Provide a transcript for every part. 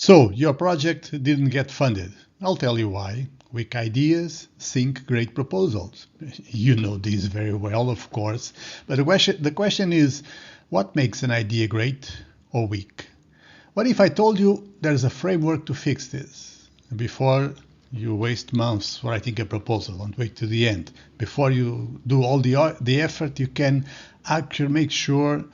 So, your project didn't get funded. I'll tell you why. Weak ideas sink great proposals. You know this very well, of course. But the question is, what makes an idea great or weak? What if I told you there's a framework to fix this? Before you waste months writing a proposal and wait to the end. Before you do all the effort, you can actually make sure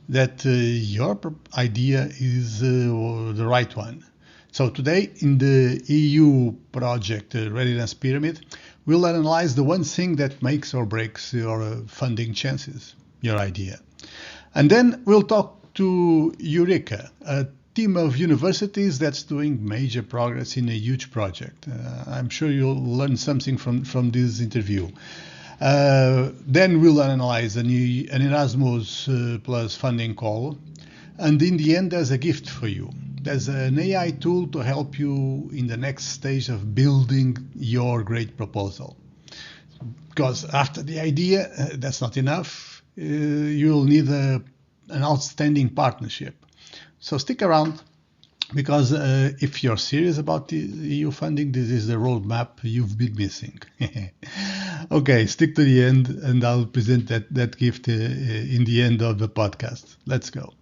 that your idea is the right one. So today in the EU Project Readiness Pyramid, we'll analyze the one thing that makes or breaks your funding chances, your idea. And then we'll talk to uREKA, a team of universities that's doing major progress in a huge project. I'm sure you'll learn something from this interview. Then we'll analyze an Erasmus plus funding call. And in the end, there's a gift for you. There's an AI tool to help you in the next stage of building your great proposal. Because after the idea, that's not enough. You'll need an outstanding partnership. So stick around, because if you're serious about the EU funding, this is the roadmap you've been missing. Okay, stick to the end, and I'll present that gift in the end of the podcast. Let's go.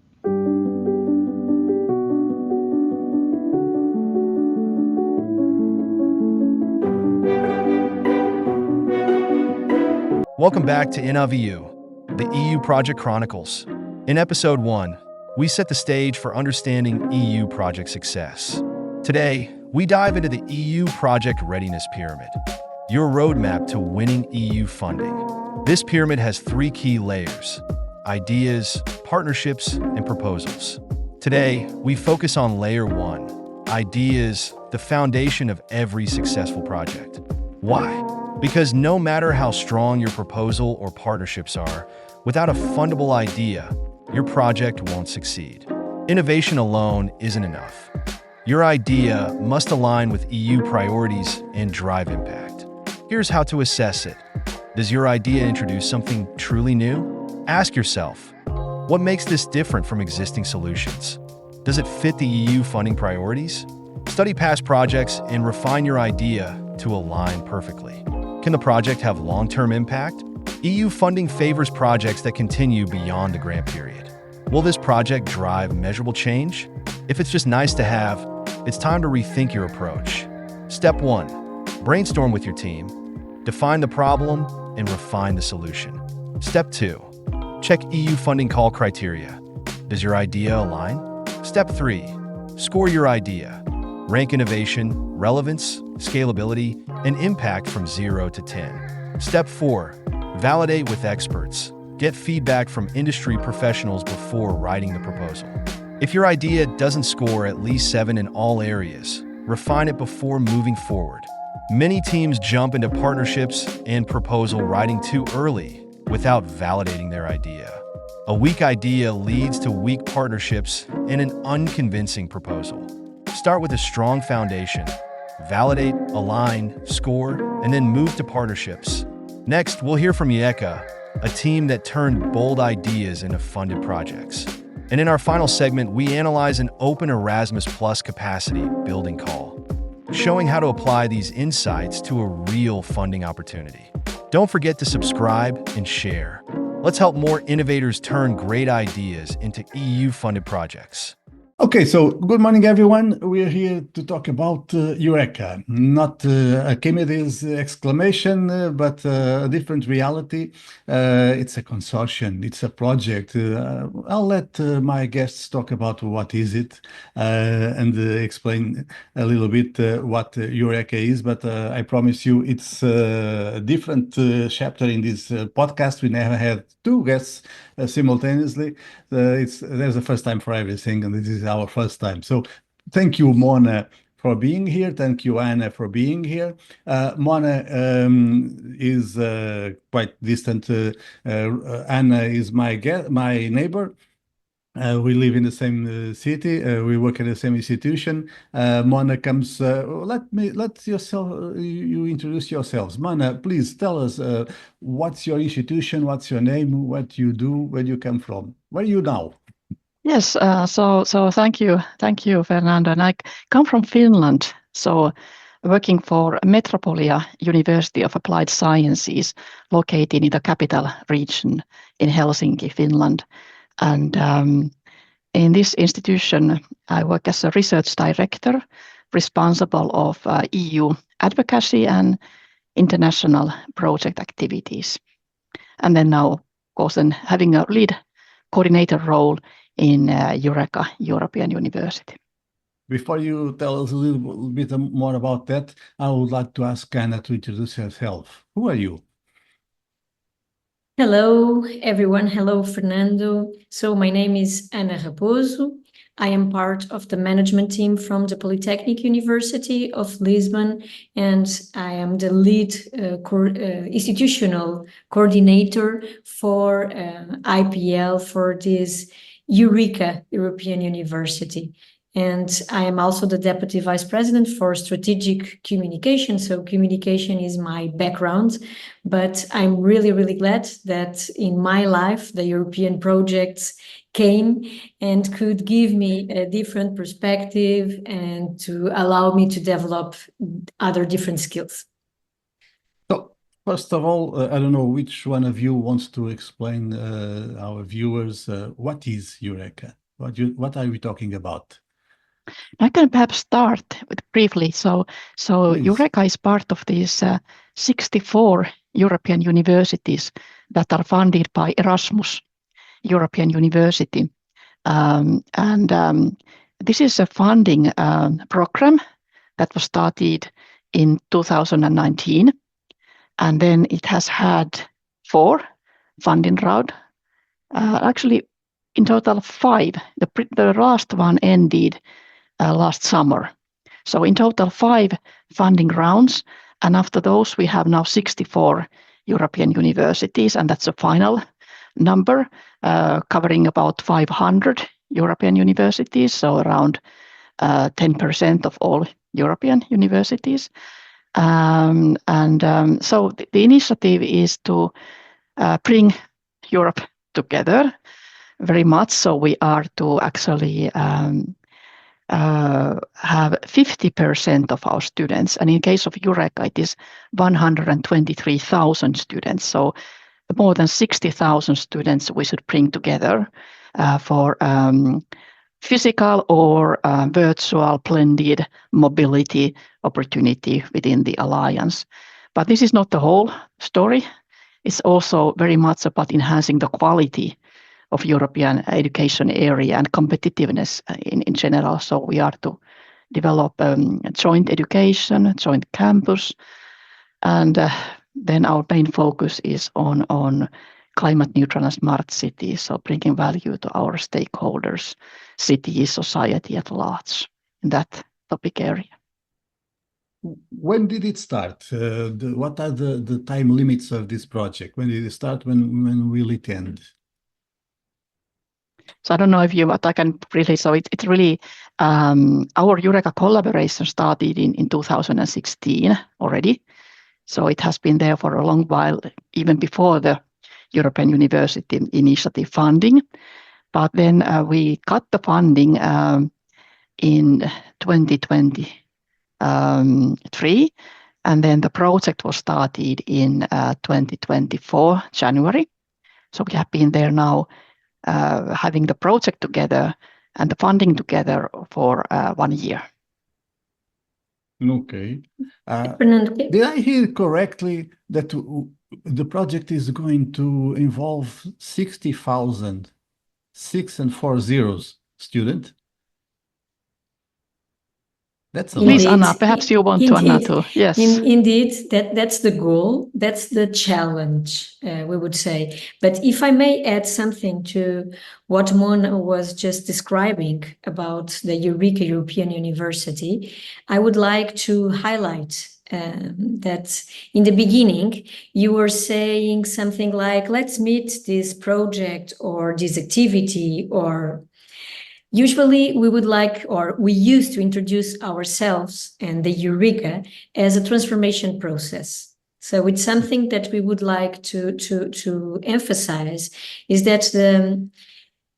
Welcome back to InnovEU, the EU Project Chronicles. In Episode 1, we set the stage for understanding EU project success. Today, we dive into the EU Project Readiness Pyramid, your roadmap to winning EU funding. This pyramid has three key layers: ideas, partnerships, and proposals. Today, we focus on Layer 1, ideas, the foundation of every successful project. Why? Because no matter how strong your proposal or partnerships are, without a fundable idea, your project won't succeed. Innovation alone isn't enough. Your idea must align with EU priorities and drive impact. Here's how to assess it. Does your idea introduce something truly new? Ask yourself, what makes this different from existing solutions? Does it fit the EU funding priorities? Study past projects and refine your idea to align perfectly. Can the project have long-term impact? EU funding favors projects that continue beyond the grant period. Will this project drive measurable change? If it's just nice to have, it's time to rethink your approach. Step 1. Brainstorm with your team. Define the problem and refine the solution. Step 2. Check EU funding call criteria. Does your idea align? Step 3. Score your idea. Rank innovation, relevance, scalability, and impact from 0 to 10. Step 4. Validate with experts. Get feedback from industry professionals before writing the proposal. If your idea doesn't score at least 7 in all areas, refine it before moving forward. Many teams jump into partnerships and proposal writing too early without validating their idea. A weak idea leads to weak partnerships and an unconvincing proposal. Start with a strong foundation. Validate, align, score, and then move to partnerships. Next, we'll hear from uREKA, a team that turned bold ideas into funded projects. And in our final segment, we analyze an open Erasmus Plus capacity building call, showing how to apply these insights to a real funding opportunity. Don't forget to subscribe and share. Let's help more innovators turn great ideas into EU-funded projects. Okay, so good morning, everyone. We're here to talk about uREKA, not Archimedes exclamation, but a different reality. It's a consortium, it's a project. I'll let my guests talk about what is it and explain a little bit what uREKA is, but I promise you it's a different chapter in this podcast. We never had two guests simultaneously. There's a first time for everything, and this is our first time. So thank you, Mona, for being here. Thank you, Anna, for being here. Mona is quite distant. Anna is my neighbor. We live in the same city. We work at the same institution. Mona comes. Let you introduce yourselves. Mona, please tell us what's your institution, what's your name, what you do, where you come from. Where are you now? Yes, so thank you, Fernando. And I come from Finland, so working for Metropolia University of Applied Sciences, located in the capital region in Helsinki, Finland. And in this institution, I work as a research director, responsible of EU advocacy and international project activities. And then now, of course, then having a lead coordinator role in uREKA, European University. Before you tell us a little bit more about that, I would like to ask Anna to introduce herself. Who are you? Hello, everyone. Hello, Fernando. So my name is Ana Raposo. I am part of the management team from the Polytechnic University of Lisbon, and I am the lead institutional coordinator for IPL for this uREKA, European University. And I am also the Deputy Vice President for Strategic Communication. So communication is my background, but I'm really, really glad that in my life, the European projects came and could give me a different perspective and to allow me to develop other different skills. So, first of all, I don't know which one of you wants to explain our viewers what is uREKA? What are we talking about? I can perhaps start with briefly. So uREKA is part of these 64 European universities that are funded by Erasmus European University. This is a funding program that was started in 2019. And then it has had 4 funding rounds. Actually, in total 5. The last one ended last summer. So in total 5 funding rounds, and after those we have now 64 European universities, and that's a final number covering about 500 European universities, so around 10% of all European universities. So the initiative is to bring Europe together very much. So we are to actually have 50% of our students, and in case of uREKA, it is 123,000 students. So more than 60,000 students we should bring together for physical or virtual blended mobility opportunity within the Alliance. But this is not the whole story. It's also very much about enhancing the quality of European education area and competitiveness in general. So we are to develop joint education, joint campus, and then our main focus is on climate neutral and smart cities, so bringing value to our stakeholders, cities, society at large in that topic area. When did it start? What are the time limits of this project? When did it start? When will it end? So I don't know if you, but I can really, so it's really, our uREKA collaboration started in 2016 already. So it has been there for a long while, even before the European University Initiative funding. But then we cut the funding in 2023. And then the project was started in 2024, January. So we have been there now having the project together and the funding together for 1 year. Okay. Did I hear correctly that the project is going to involve 60,000 6 and 4 zeros student? That's a lot. Please, Anna, perhaps you want to, Anna, too. Yes. Indeed, that's the goal. That's the challenge, we would say. But if I may add something to what Mona was just describing about the uREKA European University, I would like to highlight that in the beginning, you were saying something like, let's meet this project or this activity, or usually we would like, or we used to introduce ourselves and the uREKA as a transformation process. So it's something that we would like to emphasize is that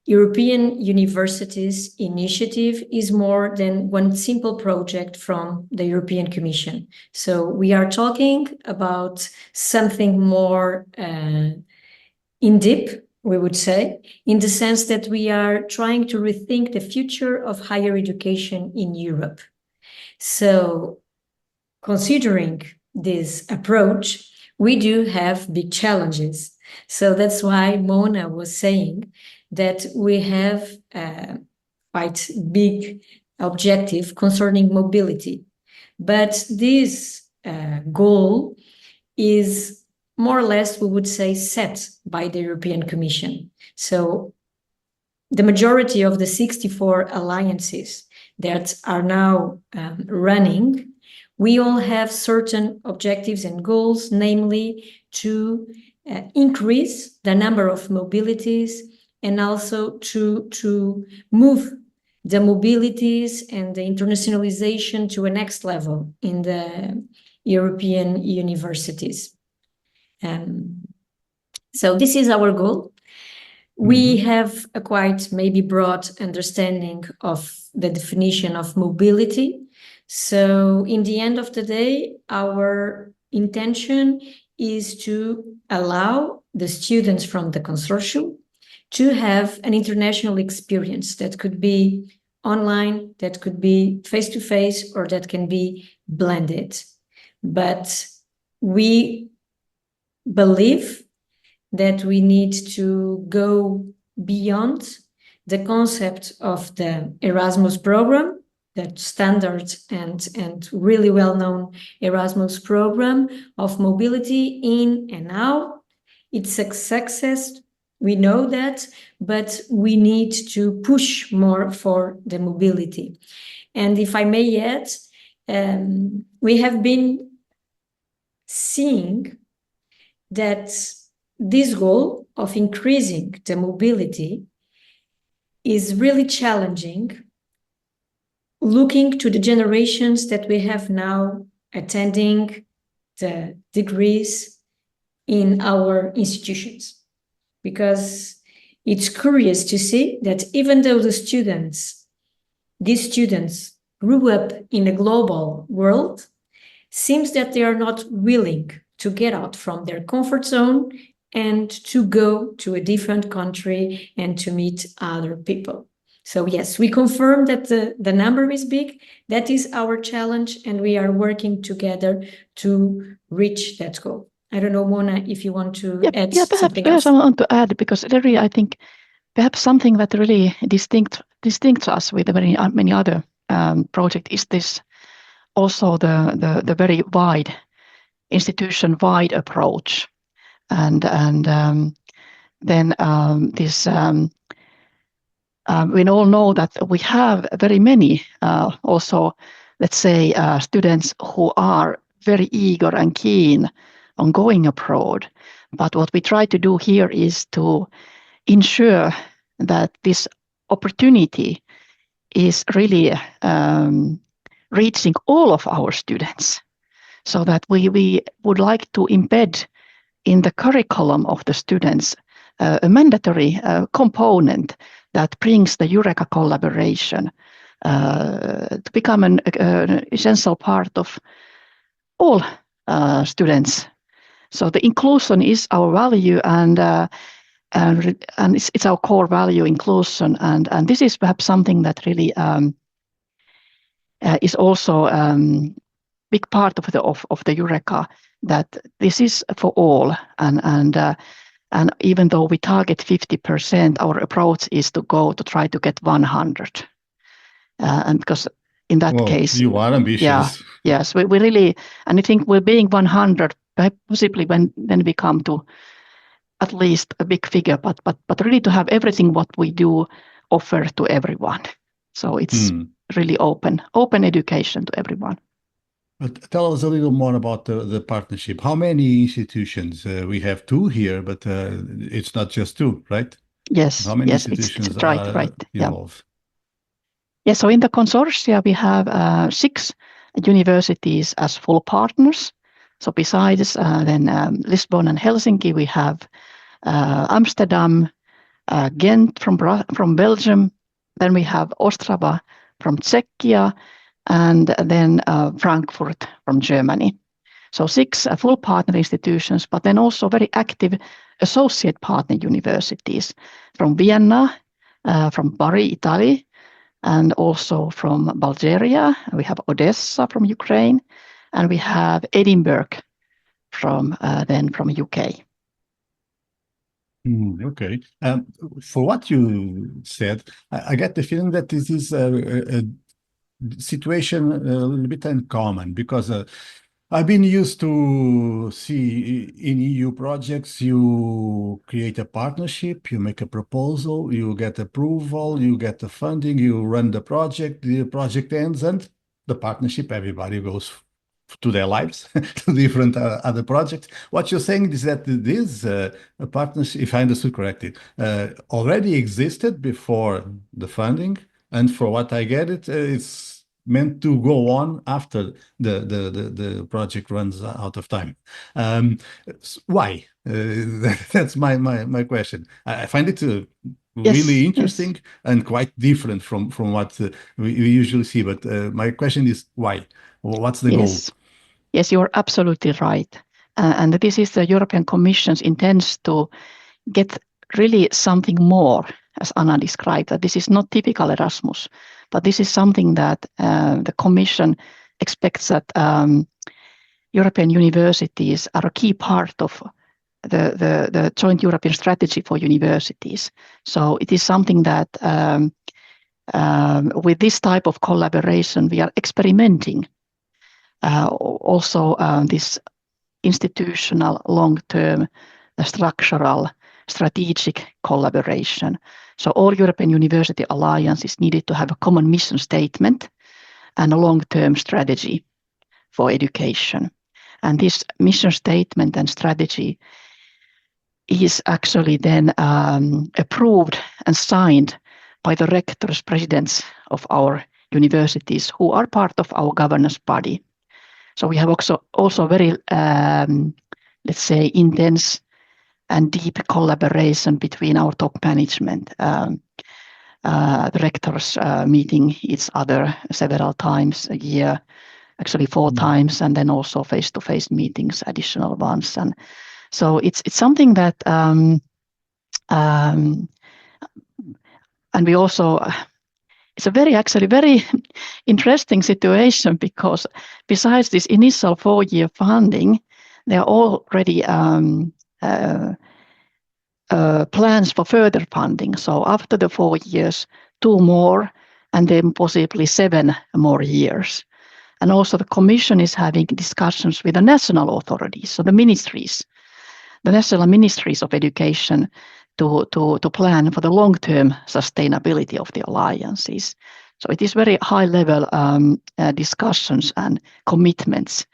European Universities Initiative is more than one simple project from the European Commission. So we are talking about something more in deep, we would say, in the sense that we are trying to rethink the future of higher education in Europe. So considering this approach, we do have big challenges. So that's why Mona was saying that we have a quite big objective concerning mobility. But this goal is more or less, we would say, set by the European Commission. So the majority of the 64 alliances that are now running, we all have certain objectives and goals, namely to increase the number of mobilities and also to move the mobilities and the internationalization to a next level in the European universities. So this is our goal. We have a quite maybe broad understanding of the definition of mobility. So in the end of the day, our intention is to allow the students from the consortium to have an international experience that could be online, that could be face-to-face, or that can be blended. But we believe that we need to go beyond the concept of the Erasmus program, that standard and really well-known Erasmus program of mobility in and out. It's a success, we know that, but we need to push more for the mobility. And if I may add, we have been seeing that this goal of increasing the mobility is really challenging, looking to the generations that we have now attending the degrees in our institutions. Because it's curious to see that even though these students grew up in a global world, seems that they are not willing to get out from their comfort zone and to go to a different country and to meet other people. So yes, we confirm that the number is big. That is our challenge, and we are working together to reach that goal. I don't know, Mona, if you want to add something else. Perhaps I want to add, because really I think perhaps something that really distincts us with many other projects is this also the very wide institution-wide approach, and then this we all know that we have very many also, let's say, students who are very eager and keen on going abroad. But what we try to do here is to ensure that this opportunity is really reaching all of our students, so that we would like to embed in the curriculum of the students a mandatory component that brings the uREKA collaboration to become an essential part of all students. So the inclusion is our value, and it's our core value, inclusion, and this is perhaps something that really is also big part of the uREKA, that this is for all, and even though we target 50%, our approach is to try to get 100, and because in that case you are ambitious. Yes, we really, and I think we're being 100 possibly when we come to at least a big figure, but really to have everything what we do offer to everyone. So it's really open education to everyone. But tell us a little more about the partnership. How many institutions? We have 2 here, but it's not just 2, right? Yes. How many yes, institutions it's right, are involved? Yeah. So in the consortia, we have 6 universities as full partners. So besides then Lisbon and Helsinki, we have Amsterdam, Ghent from Belgium, then we have Ostrava from Czechia, and then Frankfurt from Germany. So 6 full partner institutions, but then also very active associate partner universities from Vienna, from Bari, Italy, and also from Bulgaria. We have Odessa from Ukraine, and we have Edinburgh from UK. Okay. For what you said, I get the feeling that this is a situation a little bit uncommon, because I've been used to see in EU projects, you create a partnership, you make a proposal, you get approval, you get the funding, you run the project ends, and the partnership, everybody goes to their lives, to different other projects. What you're saying is that this partnership, if I understood correctly, already existed before the funding, and for what I get, it's meant to go on after the project runs out of time. Why? That's my question. I find it really interesting and quite different from what we usually see. But my question is why? What's the goal? Yes, you're absolutely right. And this is the European Commission's intent to get really something more, as Anna described, that this is not typical Erasmus, but this is something that the Commission expects that European universities are a key part of the joint European strategy for universities. So it is something that with this type of collaboration, we are experimenting. Also, this institutional, long-term, structural, strategic collaboration. So all European University alliances needed to have a common mission statement and a long-term strategy for education. And this mission statement and strategy is actually then approved and signed by the rectors, presidents of our universities, who are part of our governance body. So we have also very, let's say, intense and deep collaboration between our top management. The rectors meeting each other several times a year, actually 4 times, and then also face-to-face meetings, additional ones. And so it's something that, and we also, it's a very interesting situation, because besides this initial 4-year funding, there are already plans for further funding. So after the 4 years, 2 more, and then possibly 7 more years. And also the Commission is having discussions with the national authorities, so the ministries, the national ministries of education, to plan for the long-term sustainability of the alliances. So it is very high-level discussions and commitments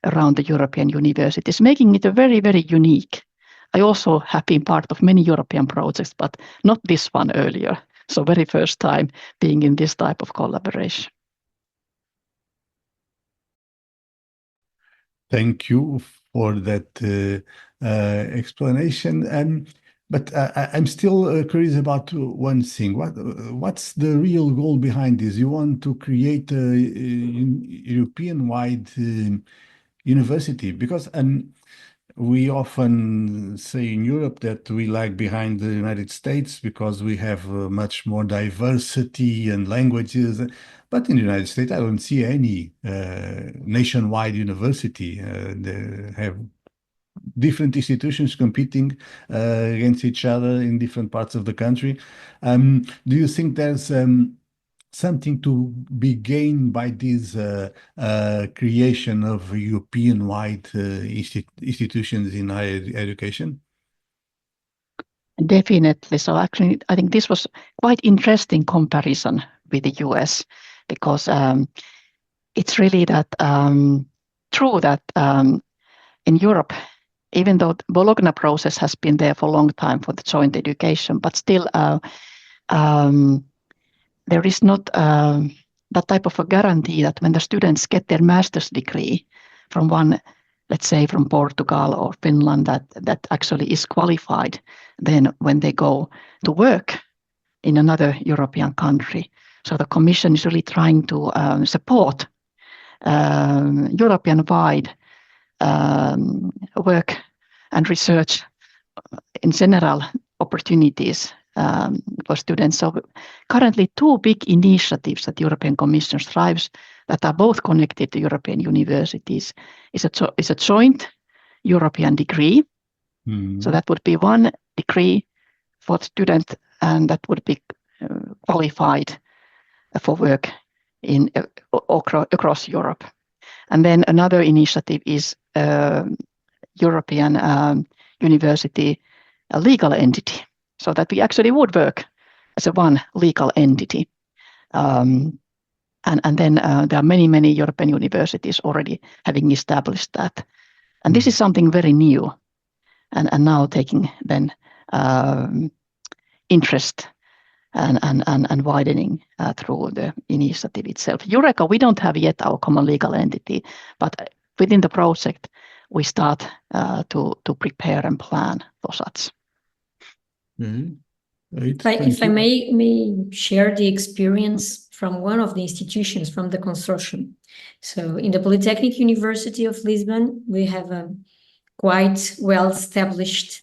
around the European universities, making it a very unique. I also have been part of many European projects, but not this one earlier. So very first time being in this type of collaboration. Thank you for that explanation. But I'm still curious about one thing. What's the real goal behind this? You want to create a European-wide university? Because we often say in Europe that we lag behind the United States because we have much more diversity and languages. But in the United States, I don't see any nationwide university. They have different institutions competing against each other in different parts of the country. Do you think there's something to be gained by this creation of European-wide institutions in higher education? Definitely. So actually, I think this was quite interesting comparison with the US, because it's really that true that in Europe, even though the Bologna process has been there for a long time for the joint education, but still there is not that type of a guarantee that when the students get their master's degree from one let's say from Portugal or Finland, that actually is qualified then when they go to work in another European country. So the Commission is really trying to support European-wide work and research in general opportunities for students. So currently 2 big initiatives that the European Commission drives that are both connected to European universities is a joint European degree. So that would be 1 degree for the student, and that would be qualified for work in across Europe. And then another initiative is European University legal entity, so that we actually would work as a one legal entity. And then there are many European universities already having established that. And this is something very new and now taking then interest and widening through the initiative itself. uREKA, we don't have yet our common legal entity, but within the project, we start to prepare and plan for such. If I may share the experience from one of the institutions from the consortium. So in the Polytechnic University of Lisbon, we have a quite well-established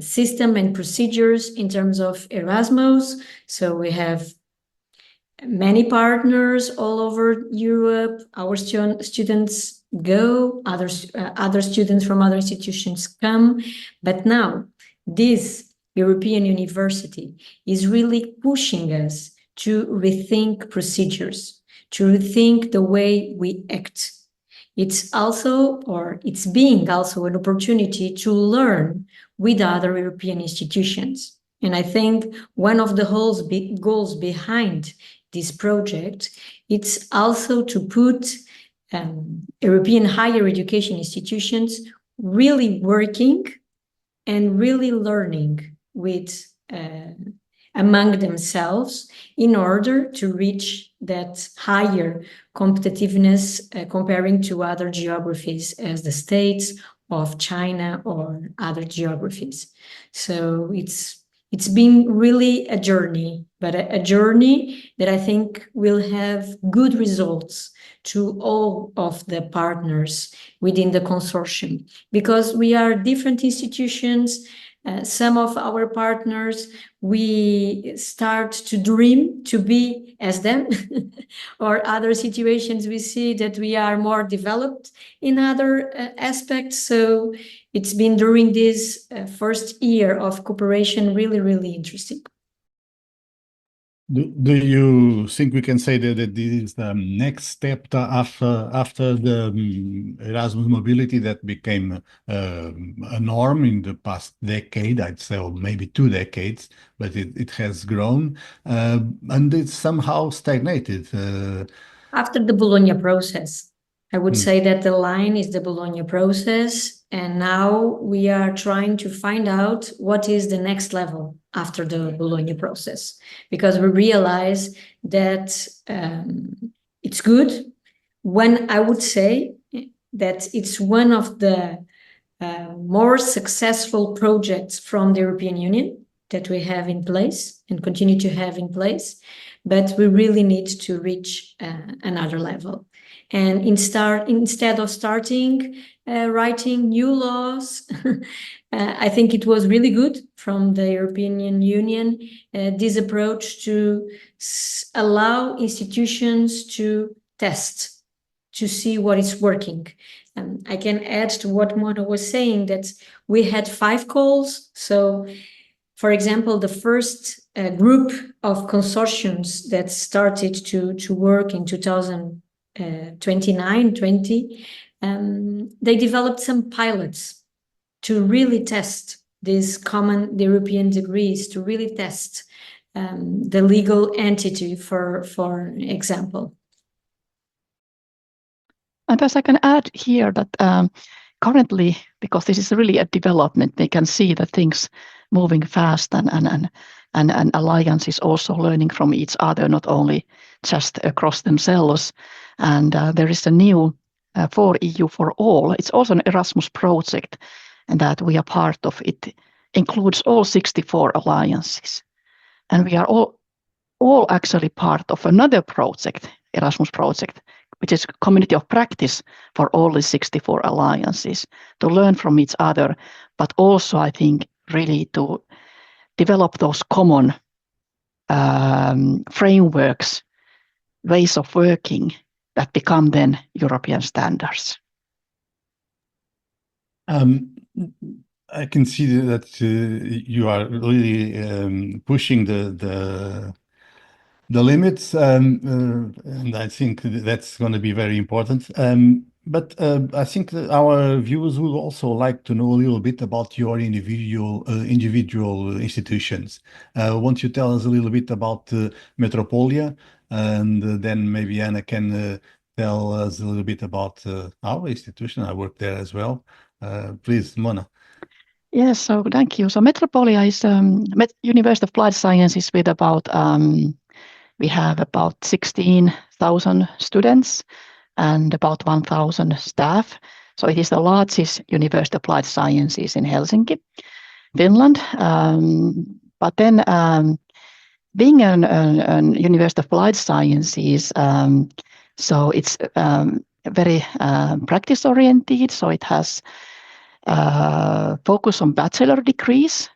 system and procedures in terms of Erasmus. So we have many partners all over Europe. Our students go, other students from other institutions come. But now this European University is really pushing us to rethink procedures, to rethink the way we act. It's also, or it's being also an opportunity to learn with other European institutions. And I think one of the goals behind this project, it's also to put European higher education institutions really working and really learning with among themselves in order to reach that higher competitiveness comparing to other geographies as the States of China or other geographies. So it's been really a journey, but a journey that I think will have good results to all of the partners within the consortium, because we are different institutions. Some of our partners, we start to dream to be as them, or other situations we see that we are more developed in other aspects. So it's been during this first year of cooperation really interesting. Do you think we can say that this is the next step after the Erasmus mobility that became a norm in the past decade, I'd say, or maybe 2 decades, but it has grown and it's somehow stagnated? After the Bologna process, I would say that the line is the Bologna process, and now we are trying to find out what is the next level after the Bologna process, because we realize that it's good. When I would say that it's one of the more successful projects from the European Union that we have in place and continue to have in place, but we really need to reach another level. And instead of starting writing new laws, I think it was really good from the European Union, this approach to allow institutions to test, to see what is working. I can add to what Mona was saying that we had 5 calls. So, for example, the first group of consortiums that started to work in 2020, they developed some pilots to really test these common European degrees, to really test the legal entity, for example. And as I can add here that currently, because this is really a development, they can see that things moving fast and alliances also learning from each other, not only just across themselves. And there is a new for EU for All. It's also an Erasmus project, and that we are part of. It includes all 64 alliances. And we are all actually part of another project, Erasmus project, which is community of practice for all the 64 alliances, to learn from each other, but also, I think, really to develop those common frameworks, ways of working that become then European standards. I can see that you are really pushing the limits, and I think that's going to be very important. But I think that our viewers will also like to know a little bit about your individual institutions. Won't you tell us a little bit about Metropolia, and then maybe Anna can tell us a little bit about our institution. I work there as well. Please, Mona. Yes, so thank you. So Metropolia is University of Applied Sciences with about we have about 16,000 students and about 1,000 staff. So it is the largest University of Applied Sciences in Helsinki, Finland. But then being an University of Applied Sciences, so it's very practice-oriented. So it has focus on bachelor degrees.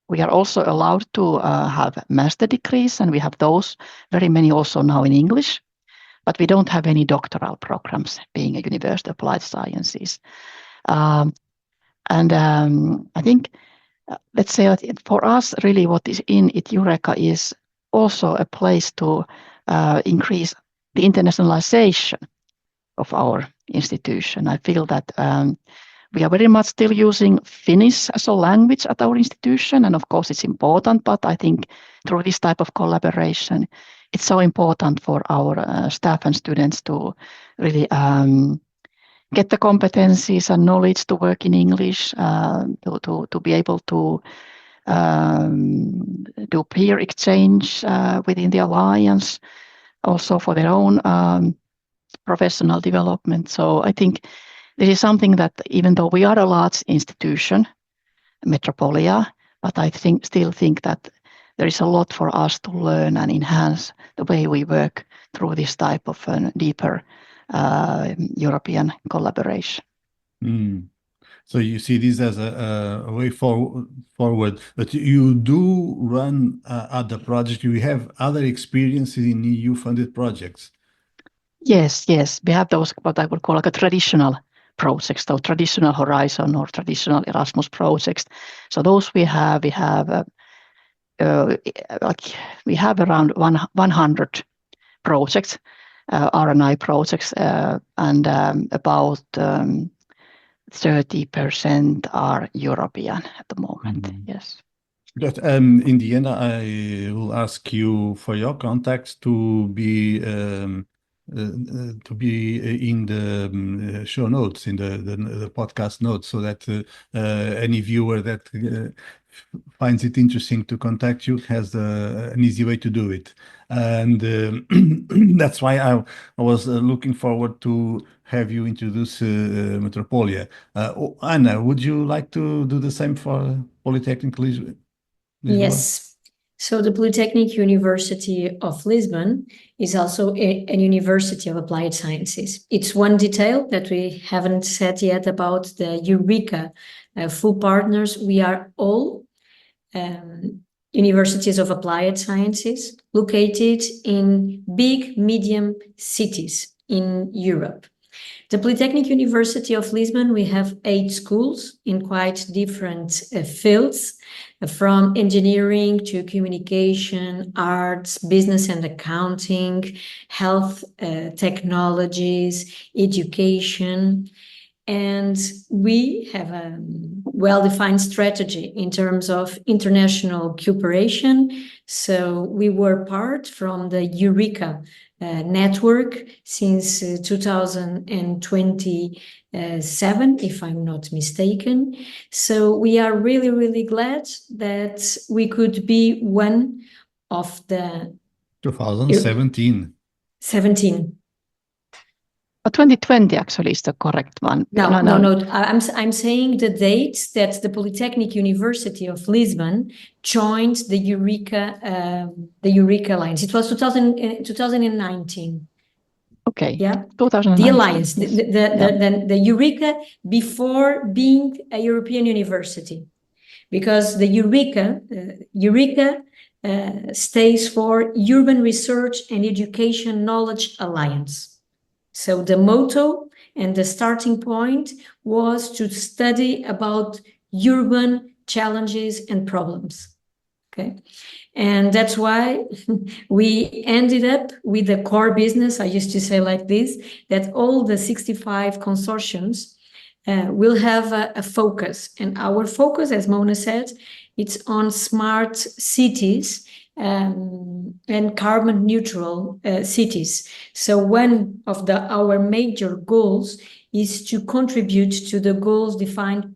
We are also allowed to have master degrees, and we have those, very many also now in English. But we don't have any doctoral programs being a University of Applied Sciences. I think, let's say that for us, really what is in it, uREKA is also a place to increase the internationalization of our institution. I feel that we are very much still using Finnish as a language at our institution, and of course it's important, but I think through this type of collaboration, it's so important for our staff and students to really get the competencies and knowledge to work in English, to be able to do peer exchange within the alliance, also for their own professional development. So I think this is something that, even though we are a large institution, Metropolia, but I still think that there is a lot for us to learn and enhance the way we work through this type of deeper European collaboration. So you see this as a way forward, but you do run other projects. You have other experiences in EU-funded projects. Yes. We have those, what I would call like a traditional projects, so traditional Horizon or traditional Erasmus projects. So those we have around 100 projects, R&I projects, and about 30% are European at the moment. Yes. But in the end, I will ask you for your contacts to be in the show notes, in the podcast notes, so that any viewer that finds it interesting to contact you has an easy way to do it. And that's why I was looking forward to have you introduce Metropolia. Anna, would you like to do the same for Polytechnic Lisbon? Yes. So the Polytechnic University of Lisbon is also a University of Applied Sciences. It's one detail that we haven't said yet about the uREKA full partners. We are all universities of applied sciences located in big, medium cities in Europe. The Polytechnic University of Lisbon, we have 8 schools in quite different fields, from engineering to communication, arts, business and accounting, health, technologies, education. And we have a well-defined strategy in terms of international cooperation. So we were part from the uREKA network since 2027, if I'm not mistaken. So we are really, really glad that we could be one of the 2017. 2020 actually is the correct one. No. I'm saying the date that the Polytechnic University of Lisbon joined the uREKA Alliance. It was 2019. Okay. Yeah. 2019. The alliance, the uREKA before being a European university, because the uREKA stands for Urban Research and Education Knowledge Alliance. So the motto and the starting point was to study about urban challenges and problems. Okay. And that's why we ended up with the core business, I used to say like this, that all the 65 consortiums will have a focus. And our focus, as Mona said, it's on smart cities and carbon neutral cities. So one of our major goals is to contribute to the goals defined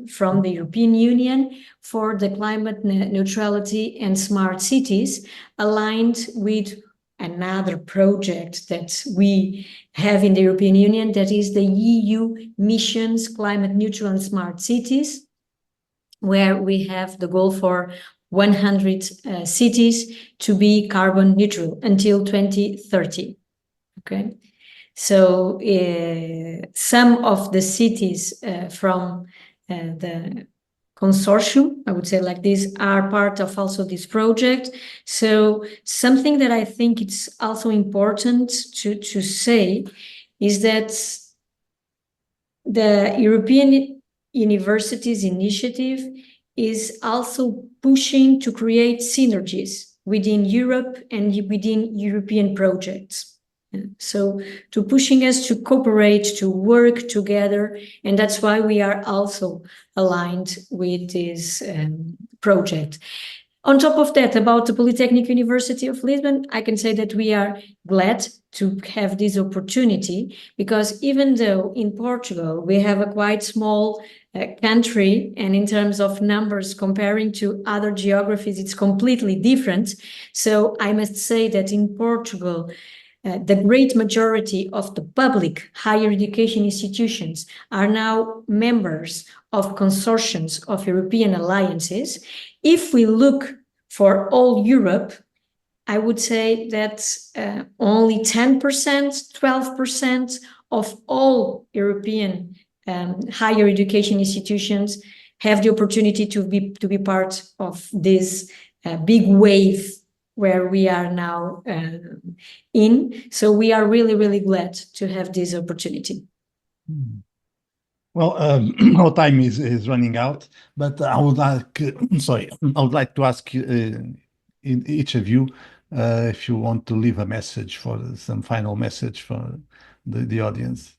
from the European Union for the climate neutrality and smart cities, aligned with another project that we have in the European Union, that is the EU Missions Climate Neutral and Smart Cities, where we have the goal for 100 cities to be carbon neutral until 2030. Okay, so some of the cities from the consortium, I would say like this, are part of also this project. So something that I think it's also important to say is that the European Universities Initiative is also pushing to create synergies within Europe and within European projects. So to pushing us to cooperate, to work together, and that's why we are also aligned with this project. On top of that, about the Polytechnic University of Lisbon, I can say that we are glad to have this opportunity, because even though in Portugal we have a quite small country, and in terms of numbers comparing to other geographies, it's completely different. So I must say that in Portugal, the great majority of the public higher education institutions are now members of consortiums of European alliances. If we look for all Europe, I would say that only 10%, 12% of all European higher education institutions have the opportunity to be part of this big wave where we are now in. So we are really, really glad to have this opportunity. Well, our time is running out, but I would like, I would like to ask each of you if you want to leave a message, for some final message for the audience.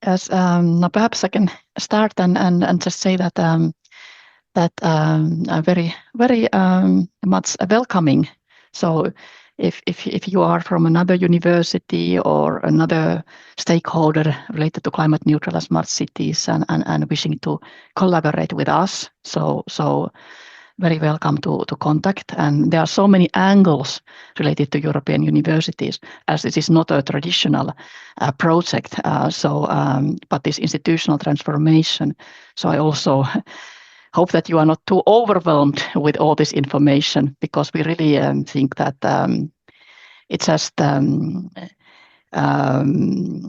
Yes, perhaps I can start and just say that very much welcoming. So if you are from another university or another stakeholder related to climate neutral and smart cities and wishing to collaborate with us, so very welcome to contact. And there are so many angles related to European universities, as this is not a traditional project. But this institutional transformation. So I also hope that you are not too overwhelmed with all this information, because we really think that it's just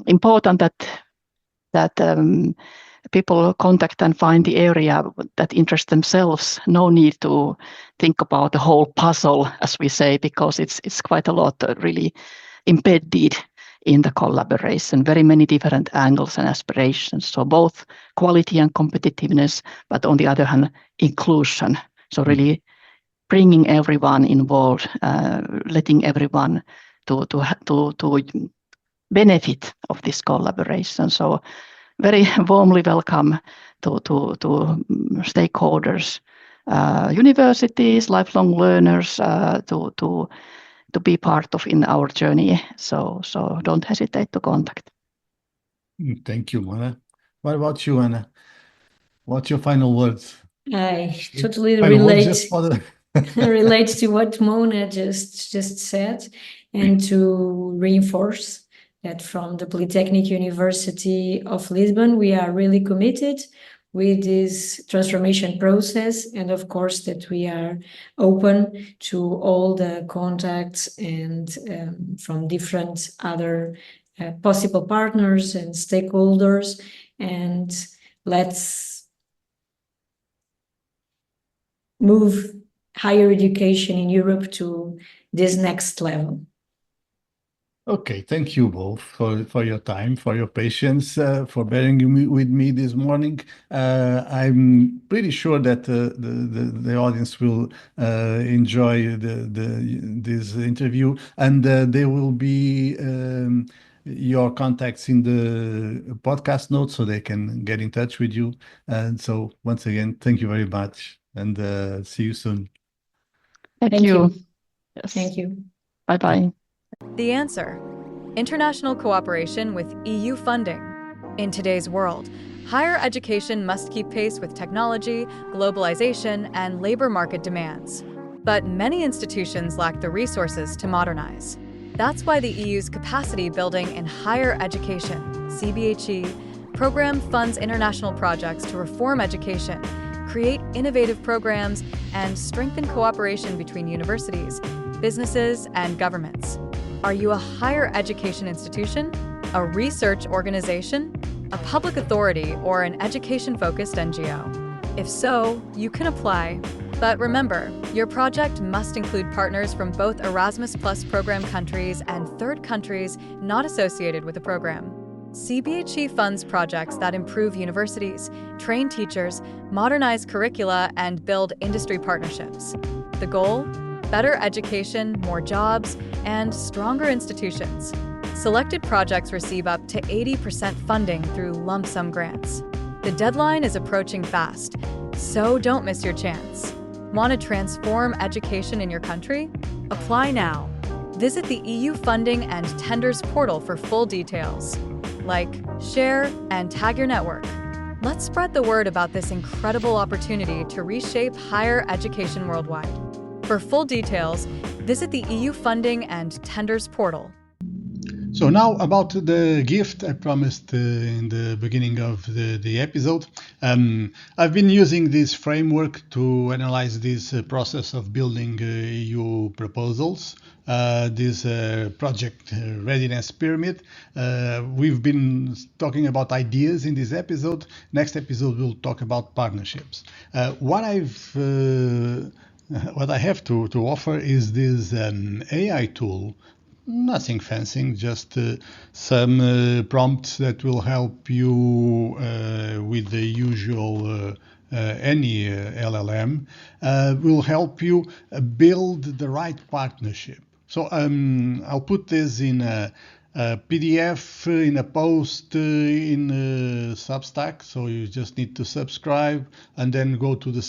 important that people contact and find the area that interests themselves. No need to think about the whole puzzle, as we say, because it's quite a lot really embedded in the collaboration, very many different angles and aspirations. So both quality and competitiveness, but on the other hand, inclusion. So really bringing everyone involved, letting everyone to benefit of this collaboration. So very warmly welcome to stakeholders, universities, lifelong learners, to be part of in our journey. So don't hesitate to contact. Thank you, Mona. What about you, Anna? What's your final words? I totally relate to what Mona just said. and to reinforce that from the Polytechnic University of Lisbon, we are really committed with this transformation process, and of course that we are open to all the contacts and from different other possible partners and stakeholders, and let's move higher education in Europe to this next level. Okay, thank you both for your time, for your patience, for bearing with me this morning. I'm pretty sure that the audience will enjoy this interview, and there will be your contacts in the podcast notes so they can get in touch with you. And so once again, thank you very much, and see you soon. Thank you. Yes. Thank you. Bye-bye. The answer: international cooperation with EU funding. In today's world, higher education must keep pace with technology, globalization, and labor market demands. But many institutions lack the resources to modernize. That's why the EU's capacity building in higher education, CBHE, program funds international projects to reform education, create innovative programs, and strengthen cooperation between universities, businesses, and governments. Are you a higher education institution, a research organization, a public authority, or an education-focused NGO? If so, you can apply. But remember, your project must include partners from both Erasmus Plus program countries and third countries not associated with the program. CBHE funds projects that improve universities, train teachers, modernize curricula, and build industry partnerships. The goal? Better education, more jobs, and stronger institutions. Selected projects receive up to 80% funding through lump sum grants. The deadline is approaching fast, so don't miss your chance. Want to transform education in your country? Apply now. Visit the EU Funding and Tenders portal for full details. Like, share, and tag your network. Let's spread the word about this incredible opportunity to reshape higher education worldwide. For full details, visit the EU Funding and Tenders portal. So now about the gift I promised in the beginning of the episode. I've been using this framework to analyze this process of building EU proposals, this Project Readiness Pyramid. We've been talking about ideas in this episode. Next episode we'll talk about partnerships. What I have to offer is this AI tool. Nothing fancy, just some prompts that will help you with the usual any LLM, will help you build the right partnership. So I'll put this in a PDF, in a post in Substack, so you just need to subscribe and then go to the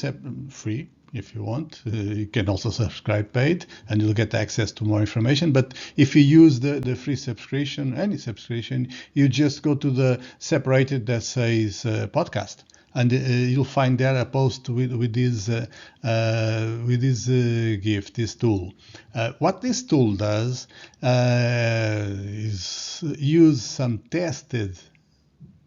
free. If you want, you can also subscribe paid and you'll get access to more information. But if you use the free subscription, any subscription, you just go to the separated that says podcast, and you'll find there a post with this gift, this tool. What this tool does is use some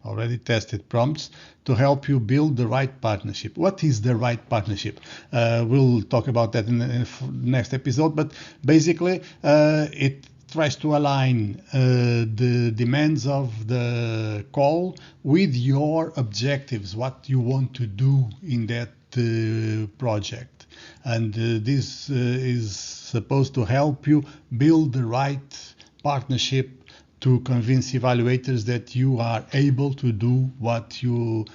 already tested prompts to help you build the right partnership. What is the right partnership? We'll talk about that in the next episode, but basically it tries to align the demands of the call with your objectives, what you want to do in that project. And this is supposed to help you build the right partnership to convince evaluators that you are able to do what you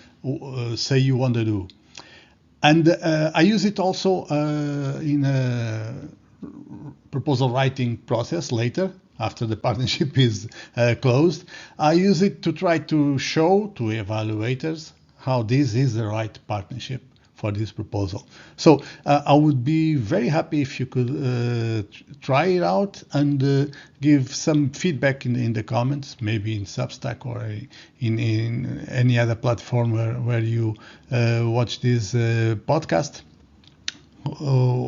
say you want to do. And I use it also in a proposal writing process later, after the partnership is closed. I use it to try to show to evaluators how this is the right partnership for this proposal. So I would be very happy if you could try it out and give some feedback in the comments, maybe in Substack or in any other platform where you watch this podcast.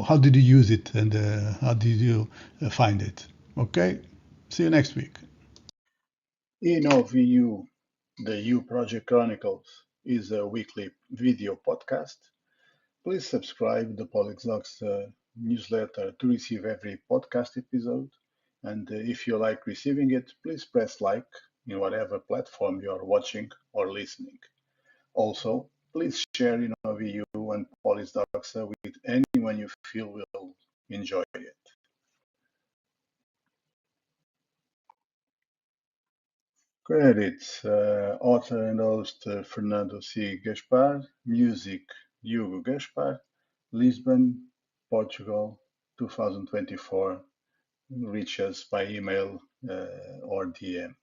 How did you use it and how did you find it? Okay, see you next week. InnovEU, the EU Project Chronicles, is a weekly video podcast. Please subscribe to Polixoc's newsletter to receive every podcast episode. And if you like receiving it, please press like in whatever platform you are watching or listening. Also, please share InnovEU and Polixoc with anyone you feel will enjoy it. Credits: author and host Fernando C. Gaspar, music Hugo Gaspar, Lisbon, Portugal, 2024. Reach us by email or DM.